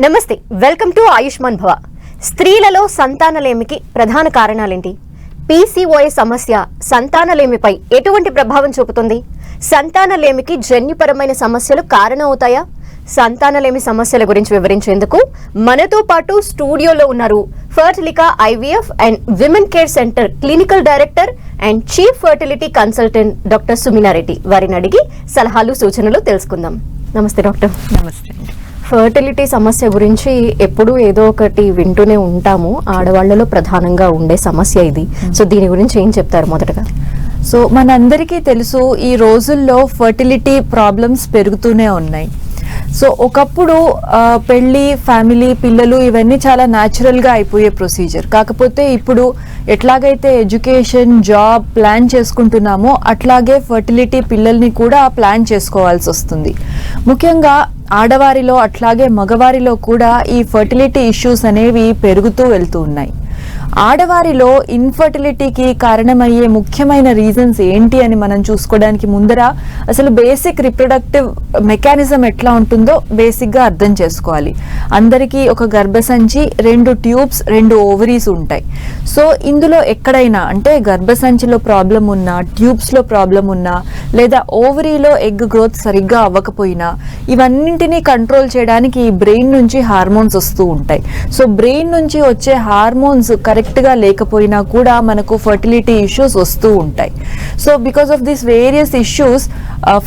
నమస్తే, welcome to Ayushman భవ. స్త్రీలలో సంతానలేమికి ప్రధాన కారణాలేంటి? పీసీఓఎస్ సమస్య సంతానలేమిపై ఎటువంటి ప్రభావం చూపుతుంది? సంతానలేమికి జన్యుపరమైన సమస్యలు కారణమవుతాయా? సంతానలేమి సమస్యల గురించి వివరించేందుకు మనతో పాటు స్టూడియోలో ఉన్నారు Fertilika IVF and women care centre clinical director and chief fertility consultant doctor Sumina Reddy. వారిని అడిగి సలహాలు సూచనలు తెలుసుకుందాం. నమస్తే డాక్టర్. నమస్తే. ఫర్టిలిటీ సమస్య గురించి ఎప్పుడూ ఏదో ఒకటి వింటూనే ఉంటాము. ఆడవాళ్లలో ప్రధానంగా ఉండే సమస్య ఇది. సో దీని గురించి ఏం చెప్తారు మొదటగా? సో మనందరికీ తెలుసు, ఈ రోజుల్లో ఫర్టిలిటీ ప్రాబ్లమ్స్ పెరుగుతూనే ఉన్నాయి. సో ఒకప్పుడు పెళ్ళి, ఫ్యామిలీ, పిల్లలు ఇవన్నీ చాలా న్యాచురల్గా అయిపోయే ప్రొసీజర్. కాకపోతే ఇప్పుడు ఎట్లాగైతే ఎడ్యుకేషన్, జాబ్ ప్లాన్ చేసుకుంటున్నామో అట్లాగే ఫర్టిలిటీ పిల్లల్ని కూడా ప్లాన్ చేసుకోవాల్సి వస్తుంది. ముఖ్యంగా ఆడవారిలో అట్లాగే మగవారిలో కూడా ఈ ఫర్టిలిటీ ఇష్యూస్ అనేవి పెరుగుతూ వెళ్తూ ఉన్నాయి. ఆడవారిలో ఇన్ఫర్టిలిటీకి కారణమయ్యే ముఖ్యమైన రీజన్స్ ఏంటి అని మనం చూసుకోవడానికి ముందర అసలు బేసిక్ రిప్రొడక్టివ్ మెకానిజం ఎట్లా ఉంటుందో బేసిక్గా అర్థం చేసుకోవాలి. అందరికీ ఒక గర్భసంచి, 2 ట్యూబ్స్, 2 ఓవరీస్ ఉంటాయి. సో ఇందులో ఎక్కడైనా అంటే గర్భసంచిలో ప్రాబ్లం ఉన్నా, ట్యూబ్స్లో ప్రాబ్లం ఉన్నా, లేదా ఓవరీలో ఎగ్ గ్రోత్ సరిగ్గా అవ్వకపోయినా ఇవన్నింటినీ కంట్రోల్ చేయడానికి బ్రెయిన్ నుంచి హార్మోన్స్ వస్తూ ఉంటాయి. సో బ్రెయిన్ నుంచి వచ్చే హార్మోన్స్ కరెక్ట్గా లేకపోయినా కూడా మనకు ఫర్టిలిటీ ఇష్యూస్ వస్తూ ఉంటాయి. So because of this various issues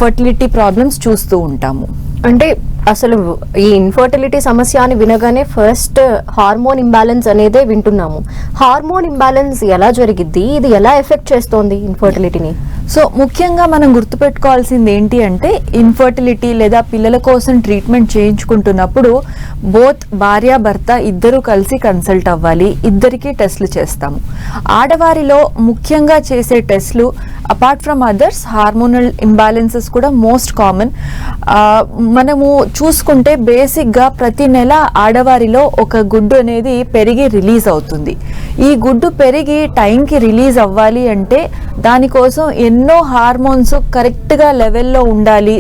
fertility problems చూస్తూ ఉంటాము. అంటే అసలు ఈ ఇన్ఫర్టిలిటీ సమస్య అని వినగానే ఫస్ట్ హార్మోన్ ఇంబ్యాలెన్స్ అనేదే వింటున్నాము. హార్మోన్ ఇంబ్యాలెన్స్ ఎలా జరిగిద్ది? ఇది ఎలా ఎఫెక్ట్ చేస్తోంది ఇన్ఫర్టిలిటీని? సో ముఖ్యంగా మనం గుర్తుపెట్టుకోవాల్సింది ఏంటి అంటే, ఇన్ఫర్టిలిటీ లేదా పిల్లల కోసం ట్రీట్మెంట్ చేయించుకుంటున్నప్పుడు బోత్ భార్య భర్త ఇద్దరు కలిసి కన్సల్ట్ అవ్వాలి. ఇద్దరికి టెస్ట్లు చేస్తాము. ఆడవారిలో ముఖ్యంగా చేసే టెస్ట్లు apart from others hormonal imbalances కూడా మోస్ట్ కామన్. మనము చూసుకుంటే బేసిక్గా ప్రతి నెల ఆడవారిలో ఒక గుడ్డు అనేది పెరిగి రిలీజ్ అవుతుంది. ఈ గుడ్డు పెరిగి టైంకి రిలీజ్ అవ్వాలి అంటే దానికోసం ఎన్నో హార్మోన్స్ కరెక్ట్గా లెవెల్లో ఉండాలి.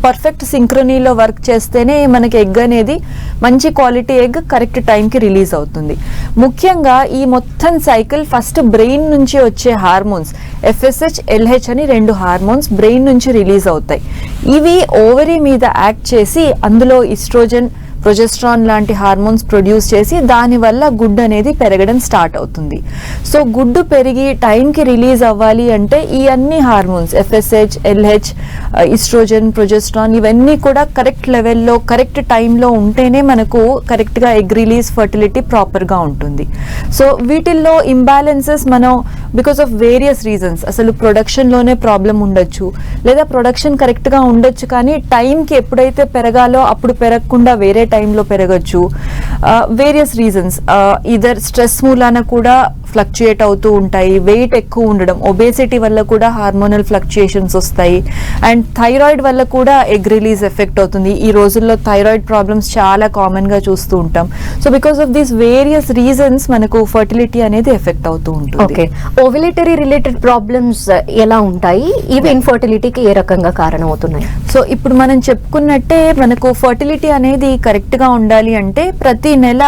పర్ఫెక్ట్ సింక్రనీలో వర్క్ చేస్తేనే మనకి ఎగ్ అనేది మంచి క్వాలిటీ ఎగ్ కరెక్ట్ టైంకి రిలీజ్ అవుతుంది. ముఖ్యంగా ఈ మొత్తం సైకిల్ ఫస్ట్ బ్రెయిన్ నుంచి వచ్చే హార్మోన్స్ FSH, LH అని 2 హార్మోన్స్ బ్రెయిన్ నుంచి రిలీజ్ అవుతాయి. ఇవి ఓవరీ మీద యాక్ట్ చేసి అందులో ఈస్ట్రోజన్, ప్రొజెస్ట్రాన్ లాంటి హార్మోన్స్ ప్రొడ్యూస్ చేసి దానివల్ల గుడ్డు అనేది పెరగడం స్టార్ట్ అవుతుంది. సో గుడ్డు పెరిగి టైంకి రిలీజ్ అవ్వాలి అంటే ఈ అన్ని hormones FSH, LH, estrogen, progesterone ఇవన్నీ కూడా కరెక్ట్ లెవెల్లో కరెక్ట్ టైంలో ఉంటేనే మనకు కరెక్ట్గా ఎగ్ రిలీజ్, ఫర్టిలిటీ ప్రాపర్గా ఉంటుంది. సో వీటిల్లో ఇంబ్యాలెన్సెస్ మనం బికాస్ ఆఫ్ వేరియస్ రీజన్స్, అసలు ప్రొడక్షన్లోనే ప్రాబ్లం ఉండొచ్చు, లేదా ప్రొడక్షన్ కరెక్ట్గా ఉండొచ్చు కానీ టైంకి ఎప్పుడైతే పెరగాలో అప్పుడు పెరగకుండా వేరే టైంలో పెరగచ్చు. వేరియస్ రీజన్స్, ఇదర్ స్ట్రెస్ మూలాన కూడా ఫ్లక్చుయేట్ అవుతూ ఉంటాయి. వెయిట్ ఎక్కువ ఉండడం, ఒబేసిటీ వల్ల కూడా హార్మోనల్ ఫ్లక్చుయేషన్స్ వస్తాయి. అండ్ థైరాయిడ్ వల్ల కూడా ఎగ్ రిలీజ్ ఎఫెక్ట్ అవుతుంది. ఈ రోజుల్లో థైరాయిడ్ ప్రాబ్లమ్స్ చాలా కామన్గా చూస్తూ ఉంటాం. So because of these various reasons మనకు ఫర్టిలిటీ అనేది ఎఫెక్ట్ అవుతూ ఉంటుంది. ఓకే, ఓవిలేటరీ రిలేటెడ్ ప్రాబ్లమ్స్ ఎలా ఉంటాయి? ఇవి ఇన్ఫర్టిలిటీకి ఏ రకంగా కారణం అవుతున్నాయి? సో ఇప్పుడు మనం చెప్పుకున్నట్టే మనకు ఫర్టిలిటీ అనేది కరెక్ట్గా ఉండాలి అంటే ప్రతి నెల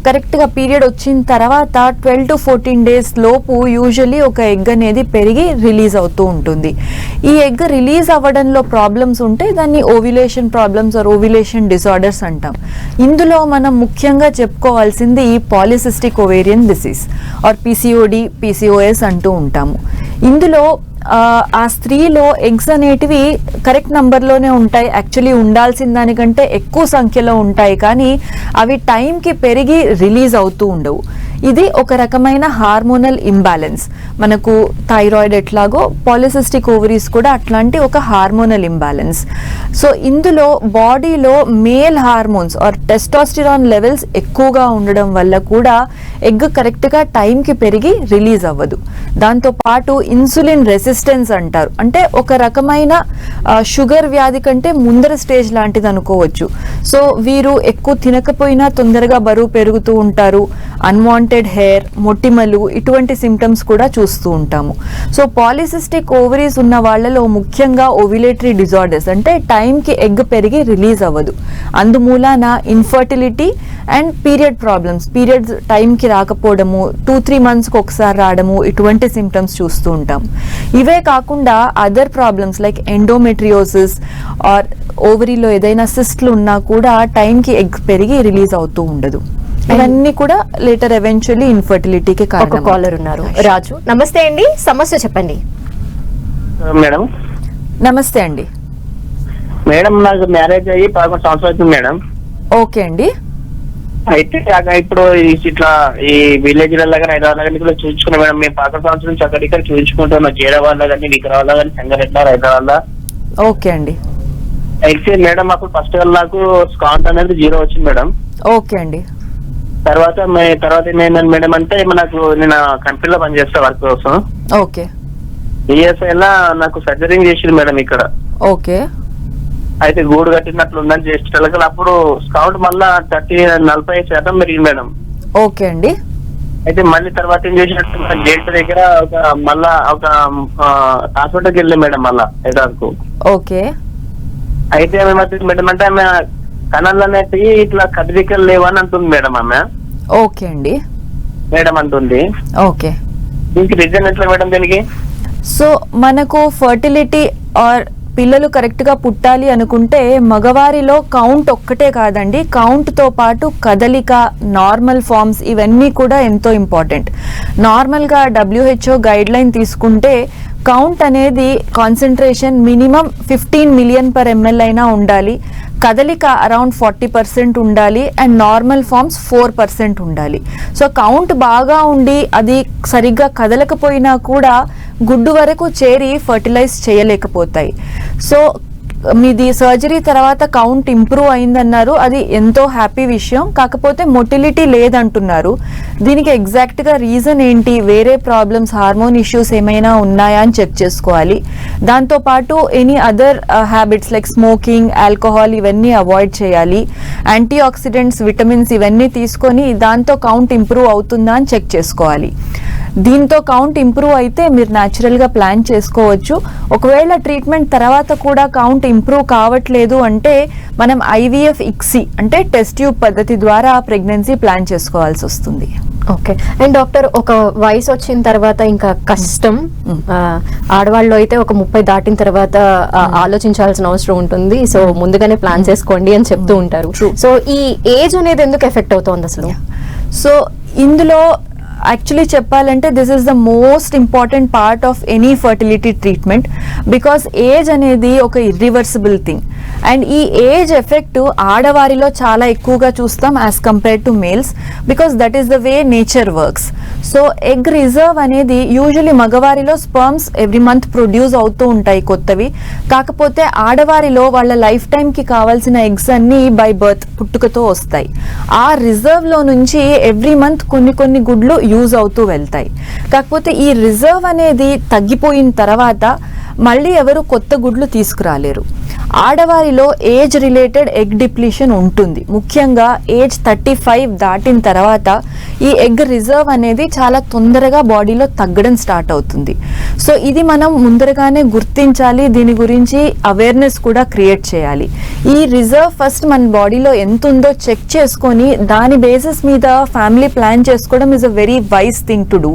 కరెక్ట్గా పీరియడ్ వచ్చిన తర్వాత 12 to 14 డేస్ లోపు యూజువలీ ఒక ఎగ్ అనేది పెరిగి రిలీజ్ అవుతూ ఉంటుంది. ఈ ఎగ్ రిలీజ్ అవ్వడంలో ప్రాబ్లమ్స్ ఉంటే దాన్ని ovulation problems or ovulation disorders అంటాం. ఇందులో మనం ముఖ్యంగా చెప్పుకోవాల్సింది polycystic ovarian disease or PCOD, PCOS అంటూ ఉంటాము. ఇందులో ఆ స్త్రీలో ఎగ్స్ అనేటివి కరెక్ట్ నంబర్లోనే ఉంటాయి. యాక్చువల్లీ ఉండాల్సిన దానికంటే ఎక్కువ సంఖ్యలో ఉంటాయి కానీ అవి టైంకి పెరిగి రిలీజ్ అవుతూ ఉండవు. ఇది ఒక రకమైన హార్మోనల్ ఇంబ్యాలెన్స్. మనకు థైరాయిడ్ ఎట్లాగో పాలిసిస్టిక్ ఓవరీస్ కూడా అట్లాంటి ఒక హార్మోనల్ ఇంబ్యాలెన్స్. సో ఇందులో బాడీలో male hormones or testosterone levels ఎక్కువగా ఉండడం వల్ల కూడా ఎగ్ కరెక్ట్గా టైంకి పెరిగి రిలీజ్ అవ్వదు. దాంతోపాటు ఇన్సులిన్ రెసిస్టెన్స్ అంటారు, అంటే ఒక రకమైన షుగర్ వ్యాధి కంటే ముందర స్టేజ్ లాంటిది అనుకోవచ్చు. సో వీరు ఎక్కువ తినకపోయినా తొందరగా బరువు పెరుగుతూ ఉంటారు. అన్వాంటెడ్ అన్వాంటెడ్ హెయిర్, మొటిమలు, ఇటువంటి సిమ్టమ్స్ కూడా చూస్తూ ఉంటాము. సో పాలిసిస్టిక్ ఓవరీస్ ఉన్న వాళ్ళలో ముఖ్యంగా ఓవ్యులేటరీ డిజార్డర్స్ అంటే టైంకి ఎగ్ పెరిగి రిలీజ్ అవ్వదు, అందుమూలాన infertility and period problems, periods టైంకి రాకపోవడము, 2-3 monthsకి ఒకసారి రావడము, ఇటువంటి సిమ్టమ్స్ చూస్తూ ఉంటాం. ఇవే కాకుండా other problems like endometriosis or ఓవరీలో ఏదైనా సిస్ట్లు ఉన్నా కూడా టైంకి ఎగ్ పెరిగి రిలీజ్ అవుతూ ఉండదు. ఇవన్నీ కూడా లేటర్ ఎవెన్చువల్లీ ఇన్ఫర్టిలిటీకి ఒక కారణం. కాలర్ ఉన్నారు, రాజు. నమస్తే అండి, సమస్య చెప్పండి. మేడం నమస్తే అండి. మేడం నాకు మ్యారేజ్ అయ్యి 11 సంవత్సరాలు అవుతుంది మేడం. ఓకే అండి. అయితే ఇప్పుడు ఇట్లా ఈ విలేజ్ కానీ హైదరాబాద్ కానీ కూడా చూపించుకున్నాం మేడం. మేము 11 సంవత్సరం నుంచి అక్కడిక్కడ చూపించుకుంటున్నాం, జేడవాళ్ళ కానీ విక్రవాళ్ళ కానీ సంగారెడ్డి హైదరాబాద్. ఓకే అండి. అయితే మేడం అప్పుడు ఫస్ట్ నాకు స్కాట్ అనేది 0 వచ్చింది మేడం. ఓకే అండి. తర్వాత ఏమైందని మేడం అంటే నాకు నేను కంపెనీలో పనిచేస్తా వర్క్ కోసం. ఓకే. ఈఎస్ఐ లా నాకు సర్జరీ చేసింది మేడం ఇక్కడ. ఓకే. అయితే గూడు కట్టినట్లు ఉందని చేసేటప్పుడు అప్పుడు స్కౌట్ మళ్ళా 40% పెరిగింది మేడం. ఓకే అండి. అయితే మళ్ళీ తర్వాత ఏం చేసినట్టు గేట్ దగ్గర మళ్ళా ఒక హాస్పిటల్కి వెళ్ళాం మేడం మళ్ళా హైదరాబాద్కు. ఓకే. అయితే ఏమవుతుంది మేడం అంటే ఆమె కణాలు అనేవి ఇట్లా కదలికలు లేవని అంటుంది మేడం. ఆమె ఓకే అండి. మేడం అంటుంది. ఓకే. దీనికి రీజన్ ఎట్లా మేడం దీనికి? సో మనకు ఫర్టిలిటీ ఆర్ పిల్లలు కరెక్ట్గా పుట్టాలి అనుకుంటే మగవారిలో కౌంట్ ఒక్కటే కాదండి, కౌంట్తో పాటు కదలిక, నార్మల్ ఫార్మ్స్ ఇవన్నీ కూడా ఎంతో ఇంపార్టెంట్. నార్మల్గా WHO గైడ్ లైన్ తీసుకుంటే కౌంట్ అనేది కాన్సన్ట్రేషన్ మినిమం 15 million/ml అయినా ఉండాలి, కదలిక అరౌండ్ 40% ఉండాలి అండ్ నార్మల్ ఫార్మ్స్ 4% ఉండాలి. సో కౌంట్ బాగా ఉండి అది సరిగ్గా కదలకపోయినా కూడా గుడ్డు వరకు చేరి ఫర్టిలైజ్ చేయలేకపోతాయి. సో మీది సర్జరీ తర్వాత కౌంట్ ఇంప్రూవ్ అయిందన్నారు, అది ఎంతో హ్యాపీ విషయం. కాకపోతే మొటిలిటీ లేదంటున్నారు, దీనికి ఎగ్జాక్ట్గా రీజన్ ఏంటి, వేరే ప్రాబ్లమ్స్, హార్మోన్ ఇష్యూస్ ఏమైనా ఉన్నాయా అని చెక్ చేసుకోవాలి. దాంతోపాటు any other habits like smoking, alcohol ఇవన్నీ అవాయిడ్ చేయాలి. యాంటీ ఆక్సిడెంట్స్, విటమిన్స్ ఇవన్నీ తీసుకొని దాంతో కౌంట్ ఇంప్రూవ్ అవుతుందా అని చెక్ చేసుకోవాలి. దీంతో కౌంట్ ఇంప్రూవ్ అయితే మీరు న్యాచురల్గా ప్లాన్ చేసుకోవచ్చు. ఒకవేళ ట్రీట్మెంట్ తర్వాత కూడా కౌంట్ ఇంప్రూవ్ కావట్లేదు అంటే మనం IVF ICSI అంటే టెస్ట్ ట్యూబ్ పద్ధతి ద్వారా ప్రెగ్నెన్సీ ప్లాన్ చేసుకోవాల్సి వస్తుంది. ఓకే. అండ్ డాక్టర్, ఒక వయసు వచ్చిన తర్వాత ఇంకా కష్టం, ఆడవాళ్ళు అయితే ఒక 30 దాటిన తర్వాత ఆలోచించాల్సిన అవసరం ఉంటుంది, సో ముందుగానే ప్లాన్ చేసుకోండి అని చెప్తూ ఉంటారు. సో ఈ ఏజ్ అనేది ఎందుకు ఎఫెక్ట్ అవుతుంది అసలు? సో ఇందులో యాక్చువల్లీ చెప్పాలంటే this is the most important part of any fertility treatment, because age అనేది ఒక ఇర్రివర్సిబుల్ థింగ్ అండ్ ఈ ఏజ్ ఎఫెక్ట్ ఆడవారిలో చాలా ఎక్కువగా చూస్తాం as compared to males, because that is the way nature works. So egg reserve అనేది usually మగవారిలో sperms every month produce అవుతూ ఉంటాయి కొత్తవి, కాకపోతే ఆడవారిలో వాళ్ళ లైఫ్ టైంకి కావాల్సిన ఎగ్స్ అన్ని బై బర్త్ పుట్టుకతో వస్తాయి. ఆ రిజర్వ్లో నుంచి ఎవ్రీ మంత్ కొన్ని గుడ్లు యూజ్ అవుతూ వెళ్తాయి. కాకపోతే ఈ రిజర్వ్ అనేది తగ్గిపోయిన తర్వాత మళ్ళీ ఎవరు కొత్త గుడ్లు తీసుకురాలేరు. ఆడవారిలో ఏజ్ రిలేటెడ్ ఎగ్ డిప్లీషన్ ఉంటుంది, ముఖ్యంగా ఏజ్ 35 దాటిన తర్వాత ఈ ఎగ్ రిజర్వ్ అనేది చాలా తొందరగా బాడీలో తగ్గడం స్టార్ట్ అవుతుంది. సో ఇది మనం ముందరగానే గుర్తించాలి, దీని గురించి అవేర్నెస్ కూడా క్రియేట్ చేయాలి. ఈ రిజర్వ్ ఫస్ట్ మన బాడీలో ఎంత ఉందో చెక్ చేసుకొని దాని బేసిస్ మీద ఫ్యామిలీ ప్లాన్ చేసుకోవడం is a very wise thing to do.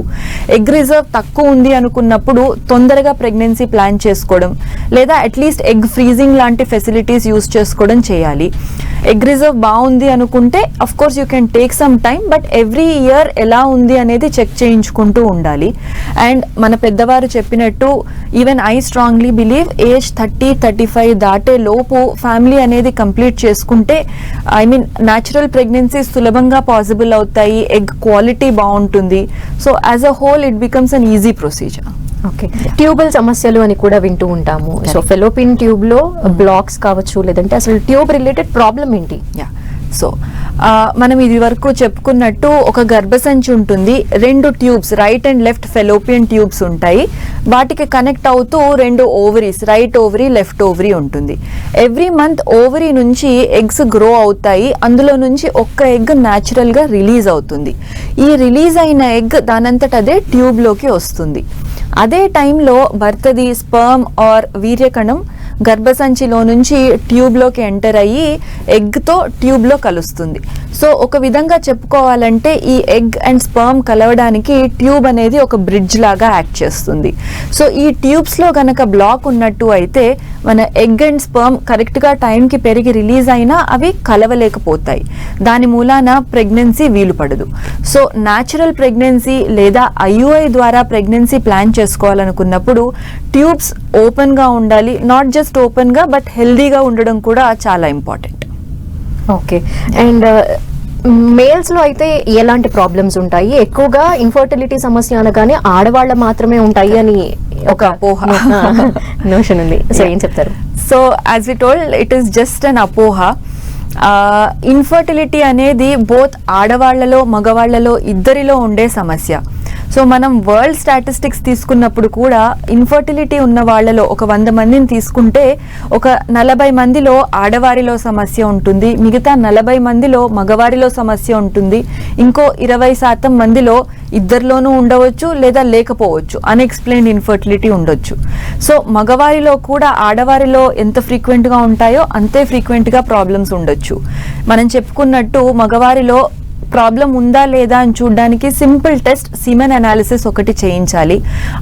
Egg reserve తక్కువ ఉంది అనుకున్నప్పుడు తొందరగా ప్రెగ్నెన్సీ ప్లాన్ చేసుకోవడం లేదా అట్లీస్ట్ ఎగ్ ఫ్రీజింగ్ లాంటి ఫెసిలిటీస్ యూజ్ చేసుకోవడం చేయాలి. ఎగ్ రిజర్వ్ బాగుంది అనుకుంటే of course you can take some time, but every year ఎలా ఉంది అనేది చెక్ చేయించుకుంటూ ఉండాలి. అండ్ మన పెద్దవారు చెప్పినట్టు even I strongly believe age 30-35 దాటే లోపు ఫ్యామిలీ అనేది కంప్లీట్ చేసుకుంటే న్యాచురల్ ప్రెగ్నెన్సీ సులభంగా పాసిబుల్ అవుతాయి, ఎగ్ క్వాలిటీ బాగుంటుంది. So as a whole it becomes an easy procedure. Okay. Tubal సమస్యలు అని కూడా వింటూ ఉంటాము. సో ఫెలోపియన్ ట్యూబ్ లో బ్లాక్స్ కావచ్చు, లేదంటే అసలు ట్యూబ్ రిలేటెడ్ ప్రాబ్లం ఏంటి? సో మనం ఇది వరకు చెప్పుకున్నట్టు ఒక గర్భసంచి ఉంటుంది, 2 tubes right and left fallopian tubes ఉంటాయి. వాటికి కనెక్ట్ అవుతూ 2 ovaries, right ovary left ovary ఉంటుంది. ఎవ్రీ మంత్ ఓవరీ నుంచి ఎగ్స్ గ్రో అవుతాయి. అందులో నుంచి ఒక్క ఎగ్ న్యాచురల్ గా రిలీజ్ అవుతుంది. ఈ రిలీజ్ అయిన ఎగ్ దానంతట అదే ట్యూబ్ లోకి వస్తుంది. అదే టైంలో భర్తది స్పర్మ్ ఆర్ వీర్యకణం గర్భసంచిలో నుంచి ట్యూబ్లోకి ఎంటర్ అయ్యి ఎగ్తో ట్యూబ్లో కలుస్తుంది. సో ఒక విధంగా చెప్పుకోవాలంటే ఈ ఎగ్ అండ్ స్పర్మ్ కలవడానికి ట్యూబ్ అనేది ఒక బ్రిడ్జ్ లాగా యాక్ట్ చేస్తుంది. సో ఈ ట్యూబ్స్లో గనక బ్లాక్ ఉన్నట్టు అయితే మన ఎగ్ అండ్ స్పర్మ్ కరెక్ట్గా టైంకి పెరిగి రిలీజ్ అయినా అవి కలవలేకపోతాయి. దాని మూలాన ప్రెగ్నెన్సీ వీలు పడదు. సో న్యాచురల్ ప్రెగ్నెన్సీ లేదా IUI ద్వారా ప్రెగ్నెన్సీ ప్లాన్ చేసుకోవాలనుకున్నప్పుడు ట్యూబ్స్ ఓపెన్గా ఉండాలి. నాట్ జస్ట్ ఓపెన్గా బట్ హెల్దీగా ఉండడం కూడా చాలా ఇంపార్టెంట్. ఓకే. అండ్ మేల్స్ లో అయితే ఎలాంటి ప్రాబ్లమ్స్ ఉంటాయి? ఎక్కువగా ఇన్ఫర్టిలిటీ సమస్య అనగానే ఆడవాళ్ళ మాత్రమే ఉంటాయి అని ఒక అపోహ నోషన్ ఉంది. సో ఏం చెప్తారు? So as we told it is just an అపోహ. ఇన్ఫర్టిలిటీ అనేది బోత్ ఆడవాళ్లలో మగవాళ్లలో ఇద్దరిలో ఉండే సమస్య. సో మనం వరల్డ్ స్టాటిస్టిక్స్ తీసుకున్నప్పుడు కూడా ఇన్ఫర్టిలిటీ ఉన్న వాళ్ళలో ఒక 100 మందిని తీసుకుంటే ఒక 40 మందిలో ఆడవారిలో సమస్య ఉంటుంది, మిగతా 40 మందిలో మగవారిలో సమస్య ఉంటుంది, ఇంకో 20% మందిలో ఇద్దరిలోనూ ఉండవచ్చు లేదా లేకపోవచ్చు, అన్ఎక్స్ప్లెయిన్డ్ ఇన్ఫర్టిలిటీ ఉండొచ్చు. సో మగవారిలో కూడా ఆడవారిలో ఎంత ఫ్రీక్వెంట్గా ఉంటాయో అంతే ఫ్రీక్వెంట్గా ప్రాబ్లమ్స్ ఉండొచ్చు. మనం చెప్పుకున్నట్టు మగవారిలో ప్రాబ్లం ఉందా లేదా అని చూడడానికి సింపుల్ టెస్ట్ సీమెన్ అనాలిసిస్ ఒకటి చేయించాలి.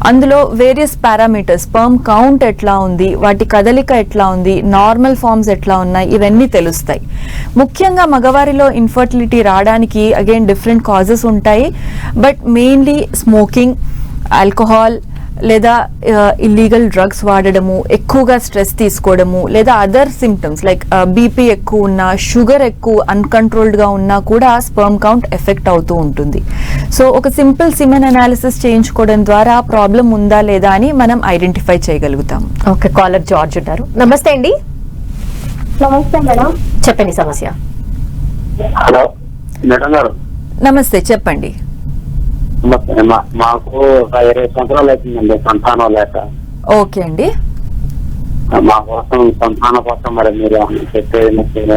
అందులో వేరియస్ పారామీటర్స్, స్పర్మ్ కౌంట్ ఎట్లా ఉంది, వాటి కదలిక ఎట్లా ఉంది, నార్మల్ ఫార్మ్స్ ఎట్లా ఉన్నాయి, ఇవన్నీ తెలుస్తాయి. ముఖ్యంగా మగవారిలో ఇన్ఫర్టిలిటీ రావడానికి అగైన్ డిఫరెంట్ కాజెస్ ఉంటాయి. బట్ మెయిన్లీ స్మోకింగ్, ఆల్కహాల్ లేదా ఇల్లీగల్ డ్రగ్స్ వాడడము, ఎక్కువగా స్ట్రెస్ తీసుకోవడము, లేదా అదర్ సిమ్టమ్స్ లైక్ బీపీ ఎక్కువ ఉన్నా, షుగర్ ఎక్కువ అన్కంట్రోల్డ్గా ఉన్నా కూడా స్పర్మ్ కౌంట్ ఎఫెక్ట్ అవుతూ ఉంటుంది. సో ఒక సింపుల్ సిమెన్ అనాలిసిస్ చేయించుకోవడం ద్వారా ప్రాబ్లం ఉందా లేదా అని మనం ఐడెంటిఫై చేయగలుగుతాం. ఓకే. కాలర్ జార్జ్ ఉంటారు. నమస్తే అండి. నమస్తే మేడం. చెప్పండి సమస్య. హలో మేడం గారు. నమస్తే, చెప్పండి. మాకు ఒక 20 సంవత్సరాలు అవుతుందండి సంతానం లేక. ఓకే అండి. మా కోసం సంతానం కోసం మరి మీరు చెప్పండి.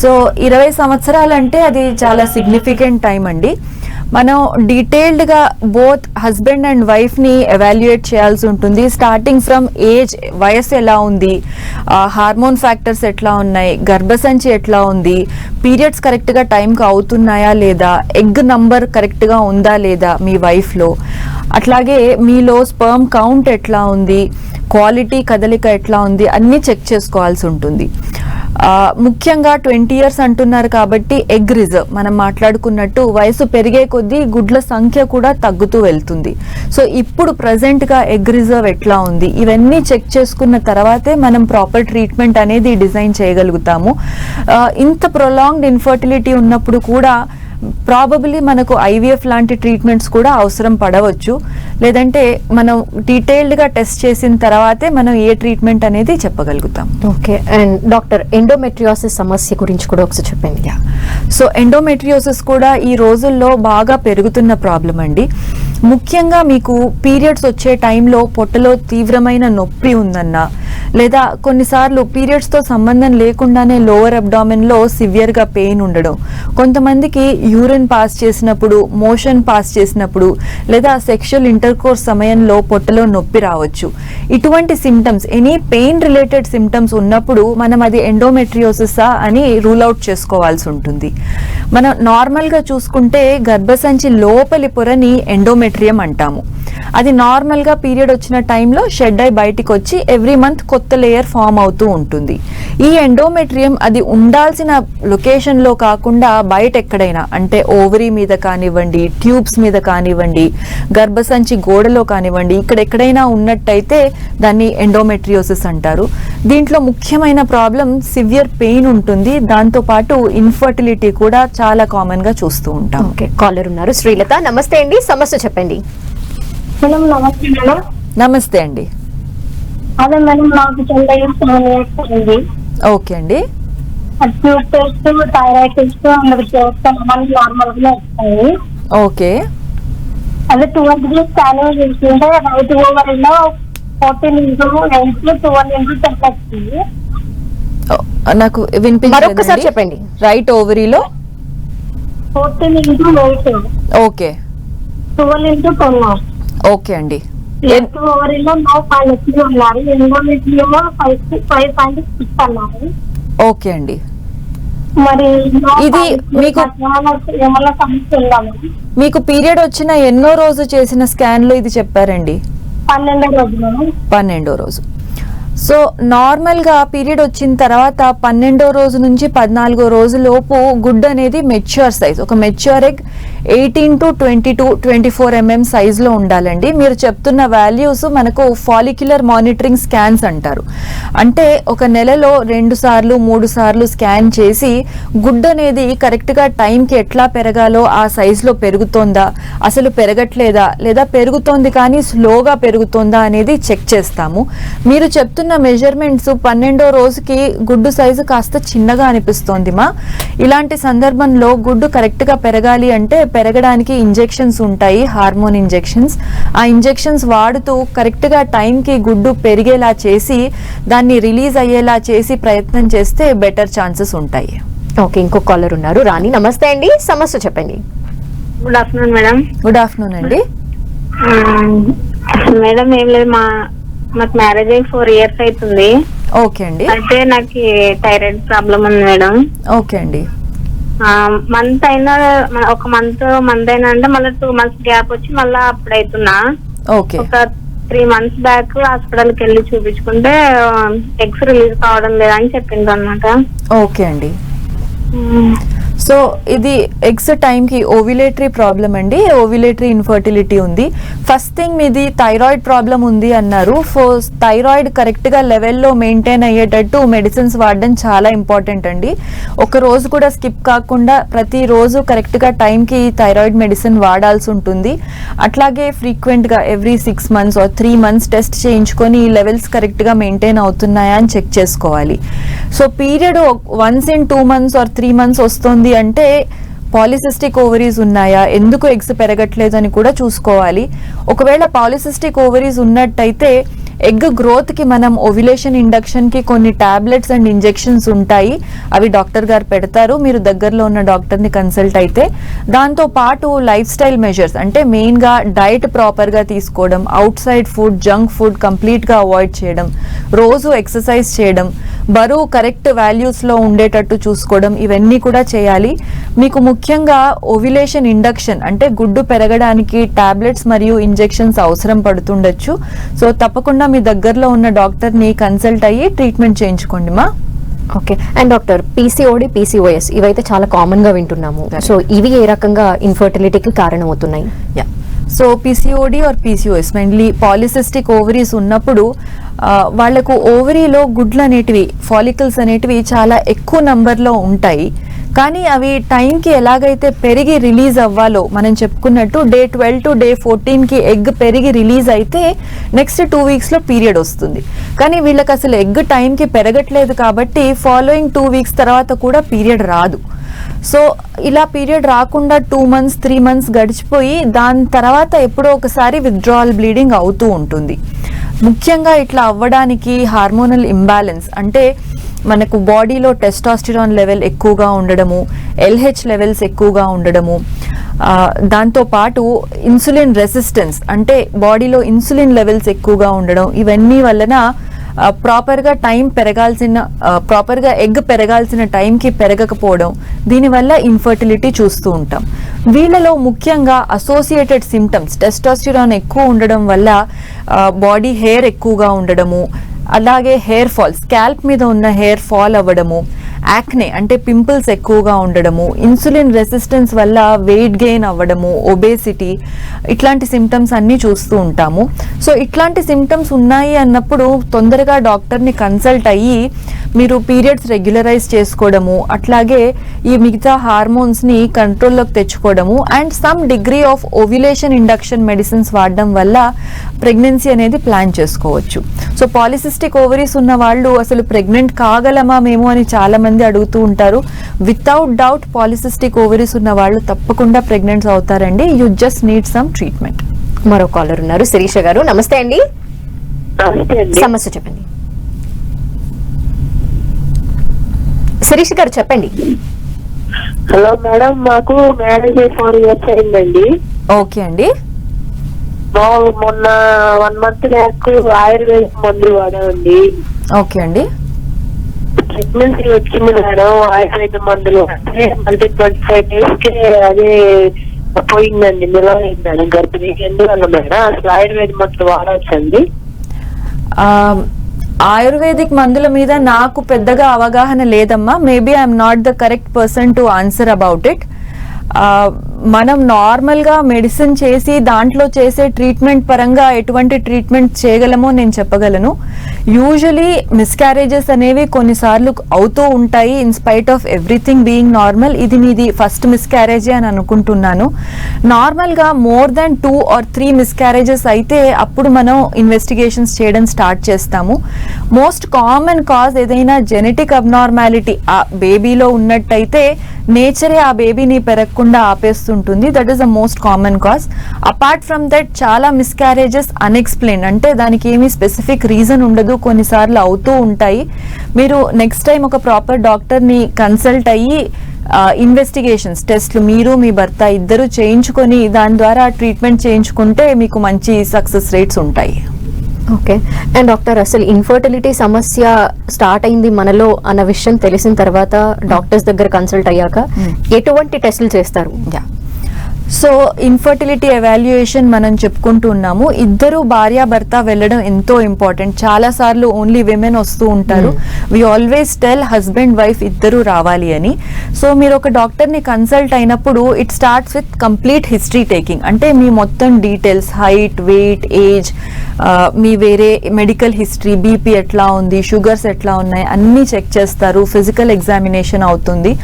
సో 20 సంవత్సరాలు అంటే అది చాలా సిగ్నిఫికెంట్ టైం అండి. మనం డీటెయిల్డ్గా బోత్ హస్బెండ్ అండ్ వైఫ్ని ఎవాల్యుయేట్ చేయాల్సి ఉంటుంది. స్టార్టింగ్ ఫ్రమ్ ఏజ్, వయసు ఎలా ఉంది, హార్మోన్ ఫ్యాక్టర్స్ ఎట్లా ఉన్నాయి, గర్భసంచి ఎట్లా ఉంది, పీరియడ్స్ కరెక్ట్గా టైంకి అవుతున్నాయా లేదా, ఎగ్ నంబర్ కరెక్ట్గా ఉందా లేదా మీ వైఫ్లో, అట్లాగే మీలో స్పర్మ్ కౌంట్ ఎట్లా ఉంది, క్వాలిటీ కదలిక ఎట్లా ఉంది, అన్నీ చెక్ చేసుకోవాల్సి ఉంటుంది. ముఖ్యంగా 20 years అంటున్నారు కాబట్టి ఎగ్ రిజర్వ్ మనం మాట్లాడుకున్నట్టు వయసు పెరిగే కొద్దీ గుడ్ల సంఖ్య కూడా తగ్గుతూ వెళ్తుంది. సో ఇప్పుడు ప్రజెంట్గా ఎగ్ రిజర్వ్ ఎట్లా ఉంది, ఇవన్నీ చెక్ చేసుకున్న తర్వాతే మనం ప్రాపర్ ట్రీట్మెంట్ అనేది డిజైన్ చేయగలుగుతాము. ఇంత ప్రొలాంగ్డ్ ఇన్ఫర్టిలిటీ ఉన్నప్పుడు కూడా ప్రాబబ్లీ మనకు IVF లాంటి ట్రీట్మెంట్స్ కూడా అవసరం పడవచ్చు. లేదంటే మనం డీటెయిల్డ్గా టెస్ట్ చేసిన తర్వాతే మనం ఏ ట్రీట్మెంట్ అనేది చెప్పగలుగుతాం. ఓకే. అండ్ డాక్టర్, ఎండోమెట్రియోసిస్ సమస్య గురించి కూడా ఒకసారి చెప్పండి. సో ఎండోమెట్రియోసిస్ కూడా ఈ రోజుల్లో బాగా పెరుగుతున్న ప్రాబ్లం అండి. ముఖ్యంగా మీకు పీరియడ్స్ వచ్చే టైంలో పొట్టలో తీవ్రమైన నొప్పి ఉందన్నా, లేదా కొన్నిసార్లు పీరియడ్స్తో సంబంధం లేకుండానే లోవర్ అబ్డామిన్లో సివియర్గా పెయిన్ ఉండడం, కొంతమందికి యూరిన్ పాస్ చేసినప్పుడు, మోషన్ పాస్ చేసినప్పుడు, లేదా సెక్షువల్ ఇంటర్కోర్స్ సమయంలో పొట్టలో నొప్పి రావచ్చు. ఇటువంటి symptoms, any pain related symptoms ఉన్నప్పుడు మనం అది ఎండోమెట్రియోసిసా అని రూల్ అవుట్ చేసుకోవాల్సి ఉంటుంది. మనం నార్మల్గా చూసుకుంటే గర్భసంచి లోపలి పొరని ఎండోమెట్రియం అంటాము. అది నార్మల్గా పీరియడ్ వచ్చిన టైంలో షెడ్ అయి బయటికి వచ్చి ఎవ్రీ మంత్ కొత్త లేయర్ ఫామ్ అవుతూ ఉంటుంది. ఈ ఎండోమెట్రియం అది ఉండాల్సిన లొకేషన్లో కాకుండా బయట ఎక్కడైనా, అంటే ఓవరీ మీద కానివ్వండి, ట్యూబ్స్ మీద కానివ్వండి, గర్భసంచి గోడలో కానివ్వండి, ఇక్కడెక్కడైనా ఉన్నట్టయితే దాన్ని ఎండోమెట్రియోసిస్ అంటారు. దీంట్లో ముఖ్యమైన ప్రాబ్లం సివియర్ పెయిన్ ఉంటుంది. దాంతోపాటు ఇన్ఫర్టిలిటీ కూడా చాలా కామన్గా చూస్తూ ఉంటాం. ఓకే. కాలర్ ఉన్నారు, శ్రీలత. నమస్తే అండి, సమస్య చెప్పండి. మేడం నమస్తే మేడం. నమస్తే అండి. అదే మేడం నాకు 10 years ఉంది. ఓకే అండి. ట్యూబ్ టెస్ట్, థైరాయిడ్ టెస్ట్ అందుకు చేస్తాను, నార్మల్ గా వస్తాయి. ఓకే. అదే 12 డేస్ స్కానింగ్ తీసుకుంటే రైట్ ఓవరీలో 14x8 12x10 వస్తుంది. నాకు మరొకసారి చెప్పండి. రైట్ ఓవరీలో 14x8 ఓకే 12x10. ఓకే అండి. లెఫ్ట్ ఓవరీలో నో పాలిసీ ఉన్నారు, ఎండోమెట్రియం 5.6 అన్నారు. ఓకే అండి. మరి ఇది మీకు ఏమన్నా సమస్య ఉందా మరి? మీకు పీరియడ్ వచ్చిన ఎన్నో రోజు చేసిన స్కాన్ లో ఇది చెప్పారండి? 12వ రోజున. 12వ రోజు. సో నార్మల్గా పీరియడ్ వచ్చిన తర్వాత 12వ రోజు నుంచి 14వ రోజు లోపు గుడ్ అనేది మెచ్యూర్ సైజ్, ఒక మెచ్యూర్ ఎగ్ 18 to 22, 24 mm సైజులో ఉండాలండి. మీరు చెప్తున్న వాల్యూస్ మనకు ఫాలిక్యులర్ మానిటరింగ్ స్కాన్స్ అంటారు. అంటే ఒక నెలలో 2 సార్లు 3 సార్లు స్కాన్ చేసి గుడ్ అనేది కరెక్ట్గా టైంకి ఎట్లా పెరగాలో ఆ సైజులో పెరుగుతోందా, అసలు పెరగట్లేదా, లేదా పెరుగుతోంది కానీ స్లోగా పెరుగుతోందా అనేది చెక్ చేస్తాము. మీరు చెప్తున్న మెజర్మెంట్స్ 12వ రోజుకి గుడ్డు సైజు కాస్త చిన్నగా అనిపిస్తోంది మా. ఇలాంటి సందర్భంలో గుడ్డు కరెక్ట్గా పెరగాలి అంటే పెరగడానికి ఇంజెక్షన్స్ ఉంటాయి, హార్మోన్ ఇంజెక్షన్స్. ఆ ఇంజెక్షన్స్ వాడుతూ కరెక్ట్గా టైంకి గుడ్డు పెరిగేలా చేసి దాన్ని రిలీజ్ అయ్యేలా చేసి ప్రయత్నం చేస్తే బెటర్ ఛాన్సెస్ ఉంటాయి. ఓకే, ఇంకో కాలర్ ఉన్నారు. రాణి, నమస్తే అండి, సమస్య చెప్పండి. Good afternoon madam. Good afternoon అండి. మేడం ఏం లేదు, నాకు మ్యారేజ్ అయ్యి 4 years అవుతుంది. ఓకే అండి. అయితే నాకు థైరాయిడ్ ప్రాబ్లం ఉంది మేడం. ఓకే అండి. మంత్ అయినా ఒక మంత్ అయినా అంటే మళ్ళీ 2 months గ్యాప్ వచ్చి మళ్ళీ అప్పుడు అవుతున్నా. ఓకే. ఒక 3 months బ్యాక్ హాస్పిటల్కి వెళ్ళి చూపించుకుంటే ఎగ్స్ రిలీజ్ కావడం లేదా అని చెప్పింది అనమాట. ఓకే అండి. సో ఇది ఎగ్స్ టైంకి ఓవ్యులేటరీ ప్రాబ్లం అండి, ఓవ్యులేటరీ ఇన్ఫర్టిలిటీ ఉంది. ఫస్ట్ థింగ్ మీది థైరాయిడ్ ప్రాబ్లం ఉంది అన్నారు. థైరాయిడ్ కరెక్ట్గా లెవెల్లో మెయింటైన్ అయ్యేటట్టు మెడిసిన్స్ వాడడం చాలా ఇంపార్టెంట్ అండి. ఒక రోజు కూడా స్కిప్ కాకుండా ప్రతిరోజు కరెక్ట్గా టైంకి థైరాయిడ్ మెడిసిన్ వాడాల్సి ఉంటుంది. అట్లాగే ఫ్రీక్వెంట్గా every 6 months or 3 months test చేయించుకొని ఈ లెవెల్స్ కరెక్ట్గా మెయింటైన్ అవుతున్నాయా అని చెక్ చేసుకోవాలి. So period once in 2 months or 3 months వస్తుంది అంటే పాలిసిస్టిక్ ఓవరీస్ ఉన్నాయా, ఎందుకు ఎగ్స్ పెరగట్లేదు అని కూడా చూసుకోవాలి. ఒకవేళ పాలిసిస్టిక్ ఓవరీస్ ఉన్నట్టయితే ఎగ్ గ్రోత్ కి మనం ఓవ్యులేషన్ ఇండక్షన్ కి కొన్ని టాబ్లెట్స్ అండ్ ఇంజెక్షన్స్ ఉంటాయి, అవి డాక్టర్ గారు పెడతారు. మీరు దగ్గరలో ఉన్న డాక్టర్ ని కన్సల్ట్ అయితే దాంతో పాటు లైఫ్ స్టైల్ మెజర్స్ అంటే మెయిన్ గా డైట్ ప్రాపర్ గా తీసుకోవడం, out side food, junk food complete గా అవాయిడ్ చేయడం, రోజు ఎక్సర్సైజ్ చేయడం, బరువు కరెక్ట్ వాల్యూస్ లో ఉండేటట్టు చూసుకోవడం, ఇవన్నీ కూడా చేయాలి. మీకు ముఖ్యంగా ఓవ్యులేషన్ ఇండక్షన్ అంటే గుడ్డు పెరగడానికి టాబ్లెట్స్ మరియు ఇంజెక్షన్స్ అవసరం పడుతుండొచ్చు. సో తప్పకుండా మీ దగ్గరలో ఉన్న డాక్టర్ ని కన్సల్ట్ అయ్యి ట్రీట్మెంట్ చేయించుకోండి మా. Okay. And doctor, PCOD, PCOS ఇవైతే చాలా కామన్ గా వింటున్నాము. సో ఇవి ఏ రకంగా ఇన్ఫర్టిలిటీకి కారణం అవుతున్నాయి? So PCOD are PCOS mainly polycystic ovaries ఉన్నప్పుడు వాళ్లకు ఓవరీలో గుడ్లు అనేటివి, ఫాలికల్స్ అనేటివి చాలా ఎక్కువ నంబర్లో ఉంటాయి. కానీ అవి టైంకి ఎలాగైతే పెరిగి రిలీజ్ అవ్వాలో మనం చెప్పుకున్నట్టు డే 12 to day 14కి ఎగ్ పెరిగి రిలీజ్ అయితే నెక్స్ట్ 2 weeksలో పీరియడ్ వస్తుంది. కానీ వీళ్ళకి అసలు ఎగ్ టైంకి పెరగట్లేదు కాబట్టి ఫాలోయింగ్ 2 weeks తర్వాత కూడా పీరియడ్ రాదు. సో ఇలా పీరియడ్ రాకుండా 2 months 3 months గడిచిపోయి దాని తర్వాత ఎప్పుడో ఒకసారి విత్డ్రావల్ బ్లీడింగ్ అవుతూ ఉంటుంది. ముఖ్యంగా ఇట్లా అవ్వడానికి హార్మోనల్ ఇంబ్యాలెన్స్ అంటే మనకు బాడీలో టెస్టాస్టిరాన్ లెవెల్ ఎక్కువగా ఉండడము, LH లెవెల్స్ ఎక్కువగా ఉండడము, దాంతోపాటు ఇన్సులిన్ రెసిస్టెన్స్ అంటే బాడీలో ఇన్సులిన్ లెవెల్స్ ఎక్కువగా ఉండడం, ఇవన్నీ వలన ప్రాపర్గా ఎగ్ పెరగాల్సిన టైంకి పెరగకపోవడం, దీనివల్ల ఇన్ఫర్టిలిటీ చూస్తూ ఉంటాం. వీళ్ళలో ముఖ్యంగా అసోసియేటెడ్ సిమ్టమ్స్ టెస్టోస్టిరాన్ ఎక్కువ ఉండడం వల్ల బాడీ హెయిర్ ఎక్కువగా ఉండడము, అలాగే హెయిర్ ఫాల్, స్కాల్ప్ మీద ఉన్న హెయిర్ ఫాల్ అవ్వడము, యాక్నే అంటే పింపుల్స్ ఎక్కువగా ఉండడము, ఇన్సులిన్ రెసిస్టెన్స్ వల్ల వెయిట్ గెయిన్ అవ్వడము, ఒబేసిటీ, ఇట్లాంటి సిమ్టమ్స్ అన్నీ చూస్తూ ఉంటాము. సో ఇట్లాంటి సిమ్టమ్స్ ఉన్నాయి అన్నప్పుడు తొందరగా డాక్టర్ని కన్సల్ట్ అయ్యి మీరు పీరియడ్స్ రెగ్యులరైజ్ చేసుకోవడము, అట్లాగే ఈ మిగతా హార్మోన్స్ని కంట్రోల్లోకి తెచ్చుకోవడము and some degree of ovulation induction medicines వాడడం వల్ల ప్రెగ్నెన్సీ అనేది ప్లాన్ చేసుకోవచ్చు. సో పాలిసిస్టిక్ ఓవరీస్ ఉన్న వాళ్ళు అసలు ప్రెగ్నెంట్ కాగలమా మేము అని చాలా మంది మంది అడుగుతూ ఉంటారు. వితౌట్ డౌట్ పాలిసిస్టిక్ ఓవరీస్ ఉన్న వాళ్ళు తప్పకుండా ప్రెగ్నెంట్స్ అవుతారండి. You just need some treatment. మరో కాలర్ ఉన్నారు, శిరీష గారు. నమస్తే అండి. నమస్తే అండి. సమస్య చెప్పండి. శిరీష గారు చెప్పండి. హలో మేడం, మాకు మ్యారేజ్ 4 years అయిందండి. ఓకే అండి. మొన్న 1 month బ్యాక్ ఆయుర్వేద మందులు వాడామండి. ఓకే అండి. ప్రెగ్నెన్సీ వచ్చింది మేడం. ఆయుర్వేద మందులు అంటే మళ్ళీ 25 days కి అదే పోయిందండి, నిలవలేదు మేడం. గర్భిణీ ఎందువల్ల మేడం అసలు ఆయుర్వేద మందులు వాడవచ్చండి? ఆయుర్వేదిక్ మందుల మీద నాకు పెద్దగా అవగాహన లేదమ్మా. Maybe I'm not the correct person to answer about it. మనం నార్మల్గా మెడిసిన్ చేసి దాంట్లో చేసే ట్రీట్మెంట్ పరంగా ఎటువంటి ట్రీట్మెంట్ చేయగలమో నేను చెప్పగలను. యూజువలీ మిస్క్యారేజెస్ అనేవి కొన్నిసార్లు అవుతూ ఉంటాయి in spite of everything being normal. ఇది మీది ఫస్ట్ మిస్క్యారేజే అని అనుకుంటున్నాను. నార్మల్గా మోర్ దాన్ 2 or 3 మిస్క్యారేజెస్ అయితే అప్పుడు మనం ఇన్వెస్టిగేషన్స్ చేయడం స్టార్ట్ చేస్తాము. మోస్ట్ కామన్ కాజ్ ఏదైనా జెనెటిక్ అబ్నార్మాలిటీ ఆ బేబీలో ఉన్నట్టయితే నేచరే ఆ బేబీని పెరగకుండా ఆపేస్తుంటుంది. That is the most common cause. Apart from that చాలా మిస్క్యారేజెస్ అన్ఎక్స్ప్లెయిన్, అంటే దానికి ఏమీ స్పెసిఫిక్ రీజన్ ఉండదు, కొన్నిసార్లు అవుతూ ఉంటాయి. మీరు నెక్స్ట్ టైం ఒక ప్రాపర్ డాక్టర్ని కన్సల్ట్ అయ్యి ఇన్వెస్టిగేషన్స్ టెస్ట్లు మీరు మీ భర్త ఇద్దరు చేయించుకొని దాని ద్వారా ట్రీట్మెంట్ చేయించుకుంటే మీకు మంచి సక్సెస్ రేట్స్ ఉంటాయి. ఓకే. అండ్ డాక్టర్, అసలు ఇన్ఫర్టిలిటీ సమస్య స్టార్ట్ అయింది మనలో అన్న విషయం తెలిసిన తర్వాత డాక్టర్స్ దగ్గర కన్సల్ట్ అయ్యాక ఎటువంటి టెస్టులు చేస్తారు? సో ఇన్ఫర్టిలిటీ ఎవాల్యుయేషన్ మనం చెప్పుకుంటూ ఉన్నాము. ఇద్దరు భార్యాభర్త వెళ్ళడం ఎంతో ఇంపార్టెంట్. చాలా సార్లు ఓన్లీ విమెన్ వస్తూ ఉంటారు. We always tell husband wife ఇద్దరు రావాలి అని. సో మీరు ఒక డాక్టర్ని కన్సల్ట్ అయినప్పుడు it starts with complete history taking. అంటే మీ మొత్తం డీటెయిల్స్, హైట్, వెయిట్, ఏజ్, మీ వేరే మెడికల్ హిస్టరీ, బీపీ ఎట్లా ఉంది, షుగర్స్ ఎట్లా ఉన్నాయి అన్నీ చెక్ చేస్తారు. ఫిజికల్ ఎగ్జామినేషన్ అవుతుంది.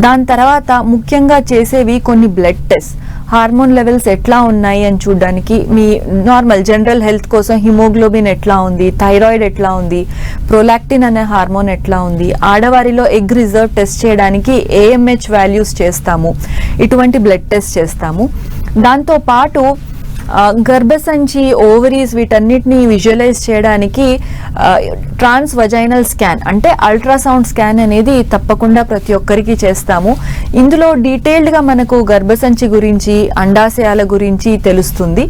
దాని తర్వాత ముఖ్యంగా చేసేవి కొన్ని బ్లడ్ టెస్ట్, హార్మోన్ లెవెల్స్ ఎట్లా ఉన్నాయి అని చూడడానికి, మీ నార్మల్ జనరల్ హెల్త్ కోసం హిమోగ్లోబిన్ ఎట్లా ఉంది, థైరాయిడ్ ఎట్లా ఉంది, ప్రొలాక్టిన్ అనే హార్మోన్ ఎట్లా ఉంది, ఆడవారిలో ఎగ్ రిజర్వ్ టెస్ట్ చేయడానికి AMH వాల్యూస్ చేస్తాము, ఇటువంటి బ్లడ్ టెస్ట్ చేస్తాము. దాంతోపాటు గర్భసంచి, ఓవరీస్ వీటన్నిటిని విజువలైజ్ చేయడానికి ట్రాన్స్ వజైనల్ స్కాన్ అంటే అల్ట్రాసౌండ్ స్కాన్ అనేది తప్పకుండా ప్రతి ఒక్కరికి చేస్తాము. ఇందులో డీటెయిల్డ్గా మనకు గర్భసంచి గురించి, అండాశయాల గురించి తెలుస్తుంది.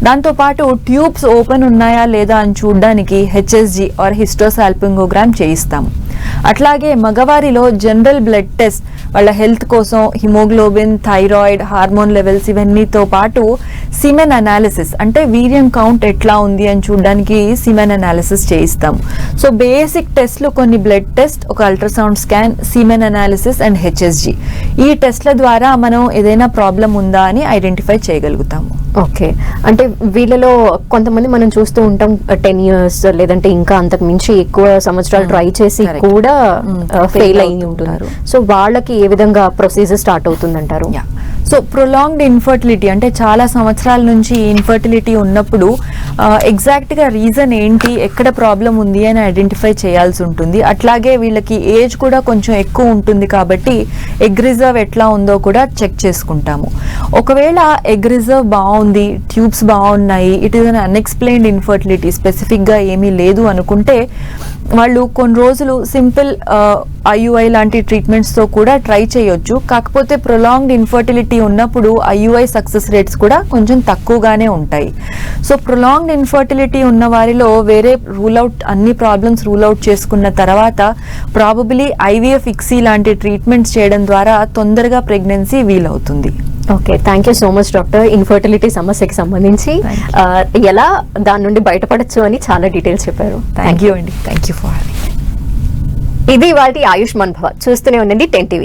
దాంతోపాటు ట్యూబ్స్ ఓపెన్ ఉన్నాయా లేదా అని చూడడానికి HSG ఆర్ హిస్టోసాల్పింగోగ్రామ్ చేయిస్తాము. అట్లాగే మగవారిలో జనరల్ బ్లడ్ టెస్ట్ వాళ్ళ హెల్త్ కోసం హిమోగ్లోబిన్, థైరాయిడ్, హార్మోన్ లెవెల్స్ ఇవన్నీతో పాటు సిమెన్ అనాలిసిస్ అంటే వీర్యం కౌంట్ ఎట్లా ఉంది అని చూడడానికి సిమెన్ అనాలిసిస్ చేయిస్తాం. సో బేసిక్ టెస్ట్లు కొన్ని బ్లడ్ టెస్ట్, ఒక ultrasound scan, semen analysis and HSG. ఈ టెస్ట్ల ద్వారా మనం ఏదైనా ప్రాబ్లం ఉందా అని ఐడెంటిఫై చేయగలుగుతాము. ఓకే. అంటే వీళ్ళలో కొంతమంది మనం చూస్తూ ఉంటాం 10 years లేదంటే ఇంకా అంతకు మించి ఎక్కువ సంవత్సరాలు ట్రై చేసి కూడా ఫెయిల్ అయ్యి ఉంటున్నారు. సో వాళ్ళకి ఏ విధంగా ప్రొసీజర్ స్టార్ట్ అవుతుందంటారు? సో ప్రొలాంగ్డ్ ఇన్ఫర్టిలిటీ అంటే చాలా సంవత్సరాల నుంచి ఇన్ఫర్టిలిటీ ఉన్నప్పుడు ఎగ్జాక్ట్గా రీజన్ ఏంటి, ఎక్కడ ప్రాబ్లం ఉంది అని ఐడెంటిఫై చేయాల్సి ఉంటుంది. అట్లాగే వీళ్ళకి ఏజ్ కూడా కొంచెం ఎక్కువ ఉంటుంది కాబట్టి ఎగ్ రిజర్వ్ ఎట్లా ఉందో కూడా చెక్ చేసుకుంటాము. ఒకవేళ ఎగ్ రిజర్వ్ బాగుంది, ట్యూబ్స్ బాగున్నాయి, it is an unexplained infertility, స్పెసిఫిక్గా ఏమీ లేదు అనుకుంటే వాళ్ళు కొన్ని రోజులు సింపుల్ IUI లాంటి ట్రీట్మెంట్స్తో కూడా ట్రై చేయొచ్చు. కాకపోతే ప్రొలాంగ్డ్ ఇన్ఫర్టిలిటీ ఉన్నప్పుడు IUI సక్సెస్ రేట్స్ కూడా కొంచెం తక్కువగానే ఉంటాయి. సో ప్రొలాంగ్డ్ ఇన్ఫర్టిలిటీ ఉన్న వారిలో వేరే అన్ని ప్రాబ్లమ్స్ రూల్ అవుట్ చేసుకున్న తర్వాత ప్రాబబ్లీ IVF, ICSI లాంటి ట్రీట్మెంట్స్ చేయడం ద్వారా తొందరగా ప్రెగ్నెన్సీ వీలవుతుంది. Okay, thank you so much doctor. Infertility సమస్యకి సంబంధించి ఎలా దాని నుండి బయటపడచ్చు అని చాలా డీటెయిల్స్ చెప్పారు. థ్యాంక్ యూ అండి. థ్యాంక్ యూ ఫర్ ఇది వాటి ఆయుష్మాన్ భవ. చూస్తూనే ఉండండి 10 TV.